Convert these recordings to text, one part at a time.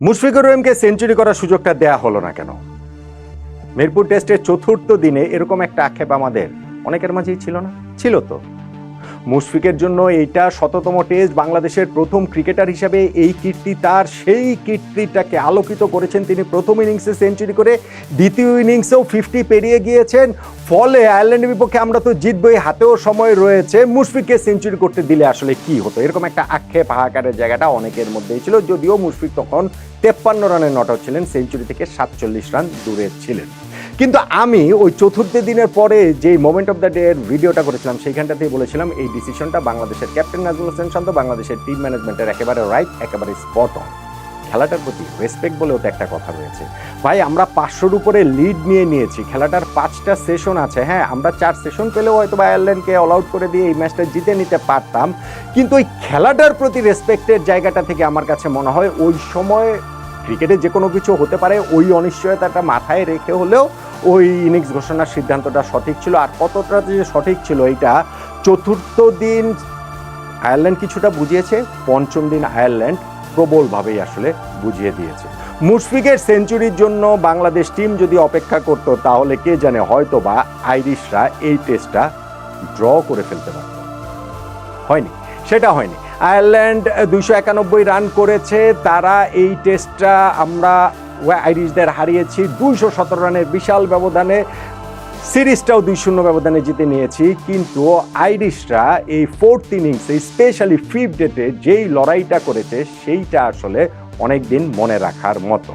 মুশফিকুর রহিমকে সেঞ্চুরি করার সুযোগটা দেয়া হলো না কেন? মিরপুর টেস্টের চতুর্থ দিনে এরকম একটা আক্ষেপ আমাদের অনেকের মাঝেই ছিল না? ছিল তো। মুশফিকের জন্য এইটা শততম টেস্ট, বাংলাদেশের প্রথম ক্রিকেটার হিসেবে এই কীর্তি তার। সেই কীর্তিটাকে আলোকিত করেছেন তিনি প্রথম ইনিংসে সেঞ্চুরি করে, দ্বিতীয় ইনিংসেও 50 পেরিয়ে গিয়েছেন। ফলে আয়ারল্যান্ডের বিপক্ষে আমরা তো জিতবই, হাতেও সময় রয়েছে, মুশফিককে সেঞ্চুরি করতে দিলে আসলে কি হতো, এরকম একটা আক্ষেপ হাহাকারের জায়গাটা অনেকের মধ্যেই ছিল। যদিও মুশফিক তখন 53 রানে নট আউট ছিলেন, সেঞ্চুরি থেকে 47 রান দূরে ছিলেন। কিন্তু আমি ওই চতুর্থ দিনের পরে যে মোমেন্ট অফ দ্য ডে এর ভিডিওটা করেছিলাম সেইখানটাতেই বলেছিলাম এই ডিসিশনটা বাংলাদেশের ক্যাপ্টেন নাজমুল হোসেন শান্ত, বাংলাদেশের টিম ম্যানেজমেন্টের একেবারে রাইট, একেবারে স্পট অন। খেলাটার প্রতি রেসপেক্ট বলেও তো একটা কথা রয়েছে ভাই। আমরা 500-র উপরে লিড নিয়েছি, খেলাটার 5টা সেশন আছে। হ্যাঁ, আমরা 4 সেশন পেলেও হয়তো আয়ারল্যান্ডকে অল আউট করে দিয়ে এই ম্যাচটা জিতে নিতে পারতাম, কিন্তু ওই খেলাটার প্রতি রেসপেক্টের জায়গাটা থেকে আমার কাছে মনে হয় ওই সময় ক্রিকেটে যে কোনো কিছু হতে পারে, ওই অনিশ্চয়তাটা মাথায় রেখে হলেও ওই ইনিংস ঘোষণার সিদ্ধান্তটা সঠিক ছিল। আর কতটা যে সঠিক ছিল এইটা চতুর্থ দিন আয়ারল্যান্ড কিছুটা বুঝিয়েছে, পঞ্চম দিন আয়ারল্যান্ড প্রবলভাবেই আসলে বুঝিয়ে দিয়েছে। মুশফিকের সেঞ্চুরির জন্য বাংলাদেশ টিম যদি অপেক্ষা করত তাহলে কে জানে হয়তো বা আইরিশরা এই টেস্টটা ড্র করে ফেলতে পারত। হয়নি, সেটা হয়নি। আয়ারল্যান্ড 291 রান করেছে, তারা এই টেস্টটা আমরা আইরিশদের হারিয়েছি 217 রানের বিশাল ব্যবধানে। সিরিজটাও 2-0 ব্যবধানে জিতে নিয়েছি। কিন্তু আইরিশরা এই ফোর্থ ইনিংসে, স্পেশালি ফিফথ ডেতে যেই লড়াইটা করেছে সেইটা আসলে অনেক দিন মনে রাখার মতো।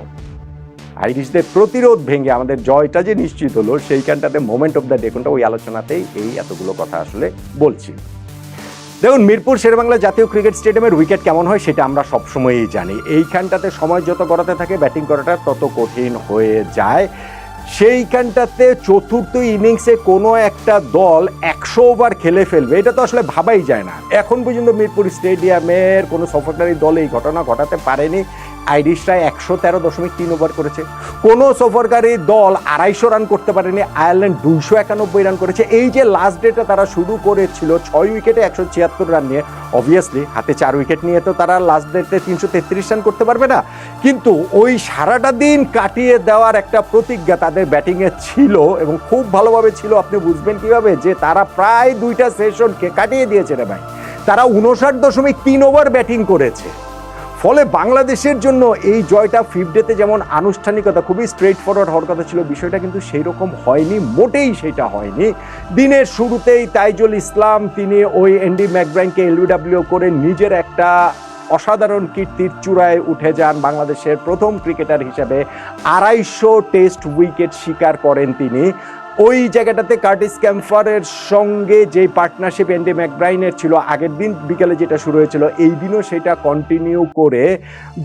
আইরিশদের প্রতিরোধ ভেঙে আমাদের জয়টা যে নিশ্চিত হলো, সেইখানটাতে মোমেন্ট অফ দ্য ডে কোনটা, ওই আলোচনাতেই এই এতগুলো কথা আসলে বলছি। দেখুন, মিরপুর শেরেবাংলা জাতীয় ক্রিকেট স্টেডিয়ামের উইকেট কেমন হয় সেটা আমরা সবসময়ই জানি। এইখানটাতে সময় যত গড়াতে থাকে ব্যাটিং করাটা তত কঠিন হয়ে যায়। সেইখানটাতে চতুর্থ ইনিংসে কোনো একটা দল 100 ওভার খেলে ফেলবে এটা তো আসলে ভাবাই যায় না। এখন পর্যন্ত মিরপুর স্টেডিয়ামের কোনো সফরকারী দল এই ঘটনা ঘটাতে পারেনি। আইরিশরা 113.3 ওভার করেছে। কোনো সফরকারী দল 250 রান করতে পারেনি। আয়ারল্যান্ড 291 রান করেছে। এই যে লাস্ট ডেটা তারা শুরু করেছিল 6 উইকেটে 176 রান নিয়ে, অবভিয়াসলি হাতে 4 উইকেট নিয়ে তো তারা লাস্ট ডেটে 333 রান করতে পারবে না। কিন্তু ওই সারাটা দিন কাটিয়ে দেওয়ার একটা প্রতিজ্ঞা তাদের ব্যাটিংয়ে ছিল, এবং খুব ভালোভাবে ছিল। আপনি বুঝবেন কিভাবে, যে তারা প্রায় 2টা সেশনকে কাটিয়ে দিয়েছে রে ভাই। তারা 59.3 ওভার ব্যাটিং করেছে। ফলে বাংলাদেশের জন্য এই জয়টা ফিফথ ডেতে যেমন আনুষ্ঠানিকতা খুবই স্ট্রেট ফরওয়ার্ড হওয়ার কথা ছিল, বিষয়টা কিন্তু সেই রকম হয়নি, মোটেই সেটা হয়নি। দিনের শুরুতেই তাইজুল ইসলাম তিনি ওই এন্ডি ম্যাকব্রাইনকে এলবিডব্লিউ করে নিজের একটা অসাধারণ কীর্তির চূড়ায় উঠে যান। বাংলাদেশের প্রথম ক্রিকেটার হিসেবে 250 টেস্ট উইকেট শিকার করেন তিনি। ওই জায়গাটাতে কার্টিস ক্যাম্পারের সঙ্গে যে পার্টনারশিপ এন্ডি ম্যাকব্রাইনের ছিল আগের দিন বিকেলে যেটা শুরু হয়েছিল, এই দিনও সেটা কন্টিনিউ করে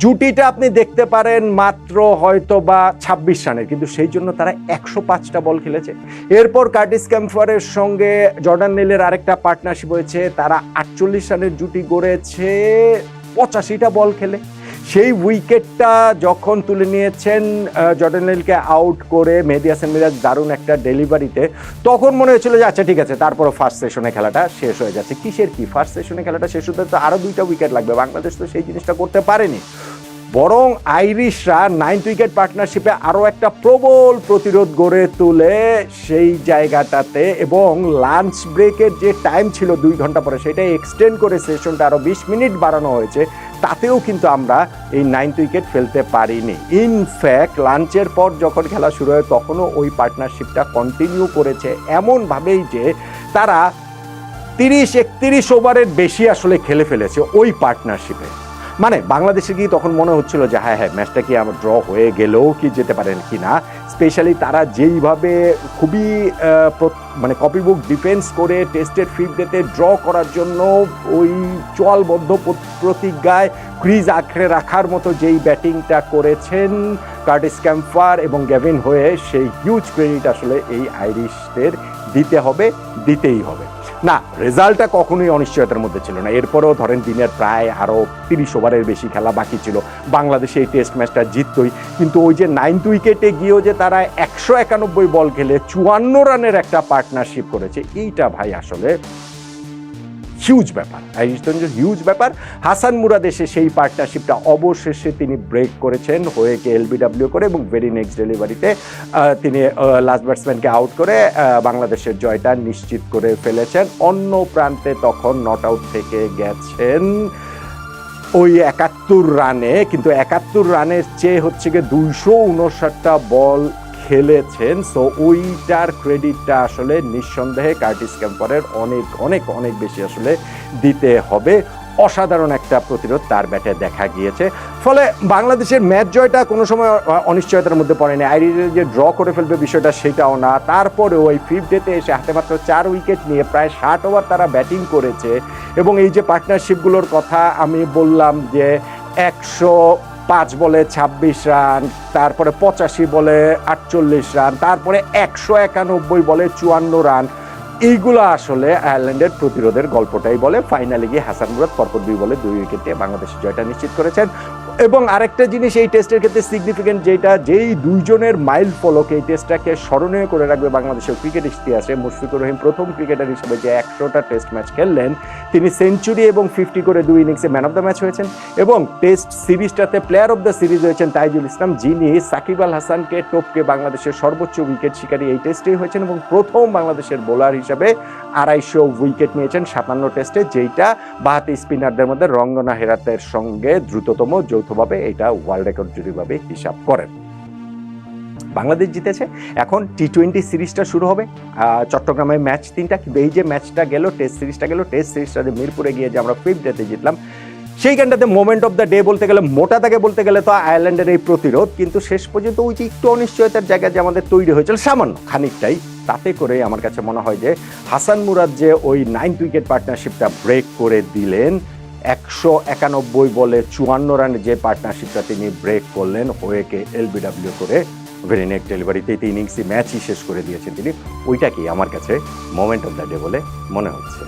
জুটিটা আপনি দেখতে পারেন মাত্র হয়তো বা 26 রানের, কিন্তু সেই জন্য তারা 105টা বল খেলেছে। এরপর কার্টিস ক্যাম্পারের সঙ্গে জর্ডান নেলের আরেকটা পার্টনারশিপ হয়েছে, তারা 48 রানের জুটি গড়েছে 85টা বল খেলে। সেই উইকেটটা যখন তুলে নিয়েছেন জর্ডান নেলকে আউট করে মেহেদী হাসান মিরাজ দারুণ একটা ডেলিভারিতে, তখন মনে হয়েছিল যে আচ্ছা ঠিক আছে, তারপরও ফার্স্ট সেশনে খেলাটা শেষ হয়ে যাচ্ছে। কিসের কি, ফার্স্ট সেশনে খেলাটা শেষ হতে তো আরও 2টা উইকেট লাগবে। বাংলাদেশ তো সেই জিনিসটা করতে পারেনি, বরং আইরিশরা 9th উইকেট পার্টনারশিপে আরও একটা প্রবল প্রতিরোধ গড়ে তুলে সেই জায়গাটাতে, এবং লাঞ্চ ব্রেকের যে টাইম ছিল 2 ঘন্টা পরে, সেটা এক্সটেন্ড করে সেশনটা আরও 20 মিনিট বাড়ানো হয়েছে। তাতেও কিন্তু আমরা এই 9th উইকেট ফেলতে পারিনি। ইনফ্যাক্ট লাঞ্চের পর যখন খেলা শুরু হয় তখনও ওই পার্টনারশিপটা কন্টিনিউ করেছে, এমনভাবেই যে তারা 30-31 ওভারের বেশি আসলে খেলে ফেলেছে ওই পার্টনারশিপে। মানে বাংলাদেশে কি তখন মনে হচ্ছিল যে হ্যাঁ ম্যাচটা কি আমার ড্র হয়ে গেলেও কি যেতে পারেন কি না। স্পেশালি তারা যেইভাবে খুবই মানে কপিবুক ডিফেন্স করে টেস্টের ফিফথ ডেতে ড্র করার জন্য ওই চোয়ালবদ্ধ প্রতিজ্ঞায় ক্রিজ আঁকড়ে রাখার মতো যেই ব্যাটিংটা করেছেন কার্টিস ক্যাম্পার এবং গ্যাভিন হয়ে, সেই হিউজ ক্রেডিট আসলে এই আইরিশদের দিতেই হবে। না, রেজাল্টটা কখনোই অনিশ্চয়তার মধ্যে ছিল না। এরপরেও ধরেন দিনের প্রায় আরও 30 ওভারের বেশি খেলা বাকি ছিল, বাংলাদেশে এই টেস্ট ম্যাচটা জিততই। কিন্তু ওই যে 9th উইকেটে গিয়েও যে তারা 191 বল খেলে 54 রানের একটা পার্টনারশিপ করেছে, এইটা ভাই আসলে হিউজ ব্যাপার, হিউজ ব্যাপার। হাসান মুরাদ এসে সেই পার্টনারশিপটা অবশেষে তিনি ব্রেক করেছেন হোয়েকে এলবিডব্লিউ করে, এবং ভেরি নেক্সট ডেলিভারিতে তিনি লাস্ট ব্যাটসম্যানকে আউট করে বাংলাদেশের জয়টা নিশ্চিত করে ফেলেছেন। অন্য প্রান্তে তখন নট আউট থেকে গেছেন ওই 71 রানে, কিন্তু 71 রানের চেয়ে হচ্ছে গিয়ে 259টা বল খেলেছেন। সো ওইটার ক্রেডিটটা আসলে নিঃসন্দেহে কার্টিস ক্যাম্পারের অনেক অনেক অনেক বেশি আসলে দিতে হবে। অসাধারণ একটা প্রতিরোধ তার ব্যাটে দেখা গিয়েছে। ফলে বাংলাদেশের ম্যাচ জয়টা কোনো সময় অনিশ্চয়তার মধ্যে পড়েনি। আইরিশে যে ড্র করে ফেলবে বিষয়টা সেটাও না। তারপরেও ওই 5th ডেতে এসে হাতে মাত্র 4 উইকেট নিয়ে প্রায় 60 ওভার তারা ব্যাটিং করেছে। এবং এই যে পার্টনারশিপগুলোর কথা আমি বললাম যে 105 বলে 26 রান, তারপরে 85 বলে 48 রান, তারপরে 191 বলে 54 রান, এইগুলো আসলে আয়ারল্যান্ডের প্রতিরোধের গল্পটাই বলে। ফাইনালি গিয়ে হাসান মুরাদ পরপর 2 বলে 2 উইকেট নিয়ে বাংলাদেশের জয়টা নিশ্চিত করেছেন। এবং আরেকটা জিনিস এই টেস্টের ক্ষেত্রে সিগনিফিকেন্ট, যেই দুইজনের মাইল ফলক এই টেস্টটাকে স্মরণীয় করে রাখবে বাংলাদেশের ক্রিকেট ইতিহাসে। মুশফিকুর রহিম প্রথম ক্রিকেটার হিসেবে যে 100টা টেস্ট ম্যাচ খেললেন, তিনি সেঞ্চুরি এবং 50 করে 2 ইনিংসে ম্যান অফ দ্য ম্যাচ হয়েছেন। এবং টেস্ট সিরিজটাতে প্লেয়ার অফ দ্য সিরিজ হয়েছেন তাইজুল ইসলাম, যিনি সাকিব আল হাসানকে টপকে বাংলাদেশের সর্বোচ্চ উইকেট শিকারী এই টেস্টেই হয়েছেন, এবং প্রথম বাংলাদেশের বোলার হিসাবে 250 উইকেট নিয়েছেন 57 টেস্টে, যেইটা বাহাতি স্পিনারদের মধ্যে রঙ্গনা হেরাতের সঙ্গে দ্রুততম যৌথভাবে এটা ওয়ার্ল্ড রেকর্ড জুড়িভাবে হিসাব করেন। বাংলাদেশ জিতেছে। এখন টি-20 সিরিজটা শুরু হবে। চট্টগ্রামে ম্যাচ 3টা, কিন্তু এই যে ম্যাচটা গেল, টেস্ট সিরিজটাতে মিরপুরে গিয়ে যে আমরা 5th ডেতে জিতলাম, সেইখানটাতে মোমেন্ট অফ দ্য ডে বলতে গেলে, মোটা দাগে বলতে গেলে তো আয়ারল্যান্ডের এই প্রতিরোধ, কিন্তু শেষ পর্যন্ত ওই যে একটু অনিশ্চয়তার জায়গা যে আমাদের তৈরি হয়েছিল সামান্য খানিকটাই, তাতে করে আমার কাছে মনে হয় যে হাসান মুরাদ যে ওই 9th উইকেট পার্টনারশিপটা ব্রেক করে দিলেন, 191 বলে 54 রানের যে পার্টনারশিপটা তিনি ব্রেক করলেন হোয়েকে এলবিডব্লিউ করে, ভেরি নেক্সট ডেলিভারিতে 3 ইনিংসই ম্যাচই শেষ করে দিয়েছেন তিনি, ওইটাকেই আমার কাছে মোমেন্ট অফ দ্য ডে বলে মনে হচ্ছে।